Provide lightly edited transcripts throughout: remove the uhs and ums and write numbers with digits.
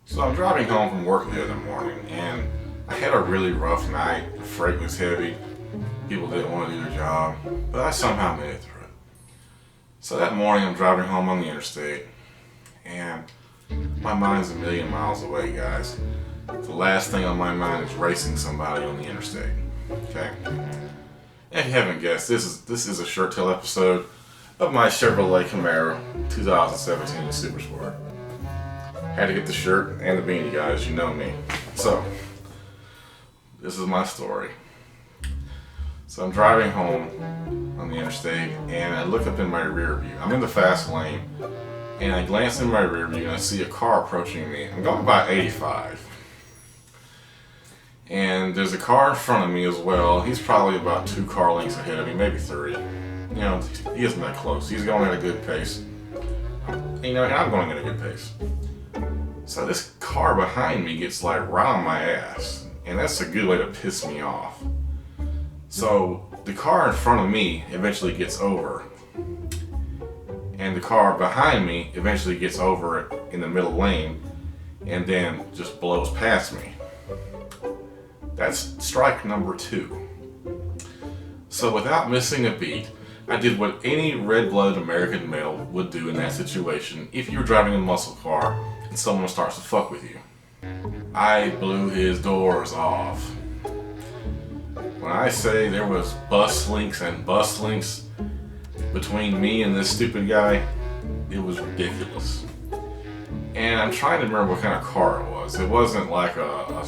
So I'm driving home from work the other morning and I had a really rough night. The freight was heavy. People didn't want to do their job, but I somehow made it through it. So that morning I'm driving home on the interstate and my mind's a million miles away, guys. The last thing on my mind is racing somebody on the interstate. Okay? If you haven't guessed, this is a Shirt Tail episode of my Chevrolet Camaro 2017 Super Sport. Had to get the shirt and the beanie, guys. You know me. So, this is my story. So I'm driving home on the interstate and I look up in my rear view. I'm in the fast lane and I glance in my rear view and I see a car approaching me. I'm going about 85. And there's a car in front of me as well. He's probably about 2 car lengths ahead of me, maybe 3. You know, he isn't that close. He's going at a good pace. You know, and I'm going at a good pace. So this car behind me gets like right on my ass. And that's a good way to piss me off. So the car in front of me eventually gets over. And the car behind me eventually gets over in the middle lane and then just blows past me. That's strike number 2. So without missing a beat, I did what any red-blooded American male would do in that situation if you're driving a muscle car and someone starts to fuck with you. I blew his doors off. When I say there was bus links and bus links between me and this stupid guy, it was ridiculous. And I'm trying to remember what kind of car it was. It wasn't like a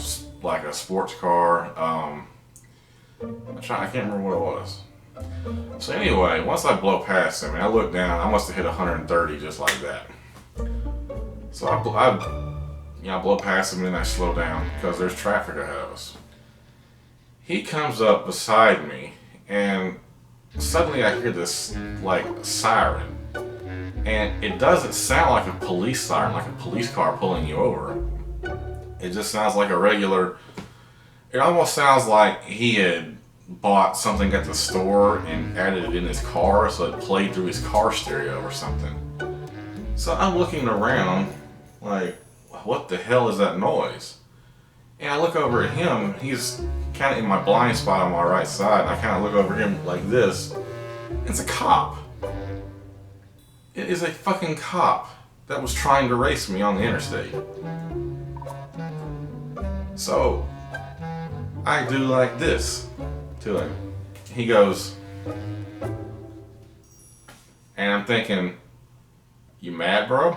sports car. I can't remember what it was. So anyway, once I blow past him and I look down, I must have hit 130 just like that. So I blow past him and I slow down because there's traffic ahead of us. He comes up beside me and suddenly I hear this like siren. And it doesn't sound like a police siren, like a police car pulling you over. It just sounds like a regular, it almost sounds like he had bought something at the store and added it in his car so it played through his car stereo or something. So I'm looking around like, what the hell is that noise? And I look over at him, he's kind of in my blind spot on my right side, and I kind of look over him like this. It's a cop. It is a fucking cop that was trying to race me on the interstate. So I do like this to him. He goes, and I'm thinking, you mad, bro?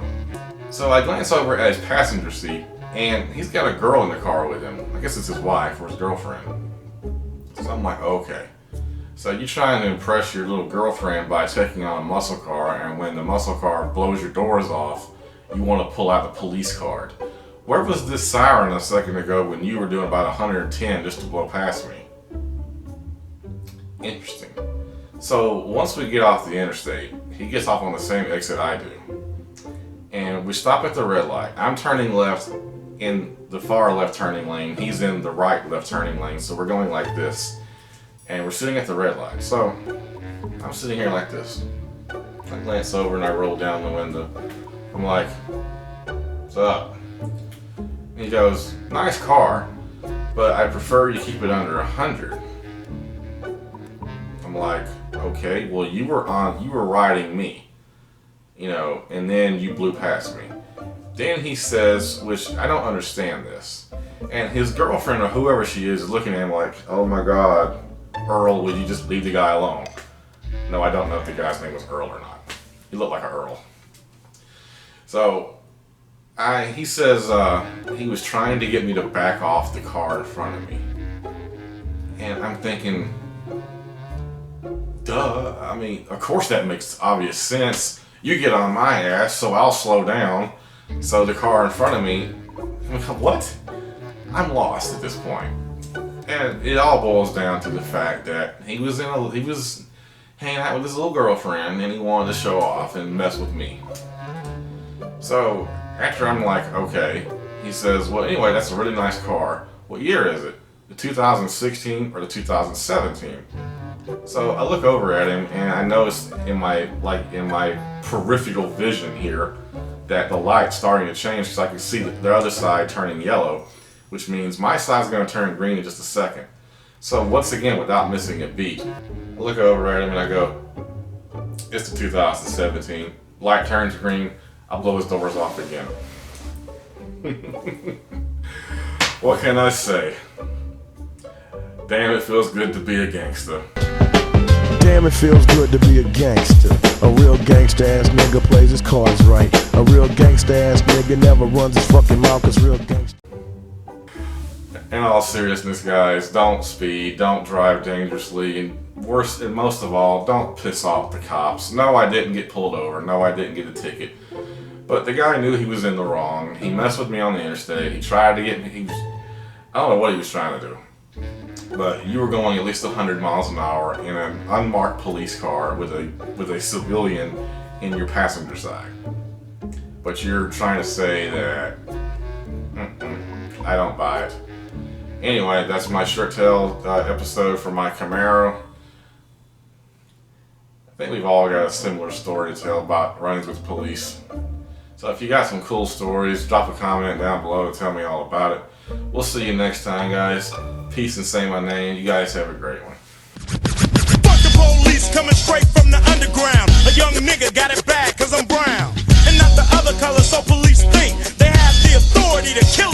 So I glance over at his passenger seat, and he's got a girl in the car with him. I guess it's his wife or his girlfriend. So I'm like, okay. So you're trying to impress your little girlfriend by taking on a muscle car, and when the muscle car blows your doors off, you want to pull out the police card. Where was this siren a second ago when you were doing about 110 just to blow past me? Interesting. So once we get off the interstate, he gets off on the same exit I do. And we stop at the red light. I'm turning left in the far left turning lane. He's in the right left turning lane. So we're going like this. And we're sitting at the red light. So I'm sitting here like this. I glance over and I roll down the window. I'm like, what's up? He goes, nice car, but I prefer you keep it under 100. I'm like, okay, well you were riding me, you know, and then you blew past me. Then he says, which I don't understand this, and his girlfriend or whoever she is looking at him like, oh my God, Earl, would you just leave the guy alone? No, I don't know if the guy's name was Earl or not. He looked like an Earl. So he says he was trying to get me to back off the car in front of me. And I'm thinking, duh, I mean, of course that makes obvious sense. You get on my ass, so I'll slow down. So the car in front of me, what? I'm lost at this point. And it all boils down to the fact that he was hanging out with his little girlfriend and he wanted to show off and mess with me. So after I'm like, okay, he says, well, anyway, that's a really nice car. What year is it? The 2016 or the 2017? So I look over at him and I notice in my peripheral vision here that the light's starting to change because I can see the other side turning yellow, which means my side's going to turn green in just a second. So once again, without missing a beat, I look over at him and I go, it's the 2017. Light turns green, I blow his doors off again. What can I say? Damn, it feels good to be a gangster. Damn, it feels good to be a gangster. A real gangster ass nigga plays his cards right. A real gangster ass nigga never runs his fucking mouth, cause real gangster. In all seriousness, guys, don't speed, don't drive dangerously, and worse, and most of all, don't piss off the cops. No, I didn't get pulled over. No, I didn't get a ticket. But the guy knew he was in the wrong. He messed with me on the interstate. He tried to get me. I don't know what he was trying to do. But you were going at least 100 miles an hour in an unmarked police car with a civilian in your passenger side. But you're trying to say that I don't buy it. Anyway, that's my shirt tail episode for my Camaro. I think we've all got a similar story to tell about run-ins with police. So if you got some cool stories, drop a comment down below and tell me all about it. We'll see you next time, guys. Peace and say my name. You guys have a great one. Fuck the police coming straight from the underground. A young nigga got it bad cause I'm brown. And not the other color, so police think they have the authority to kill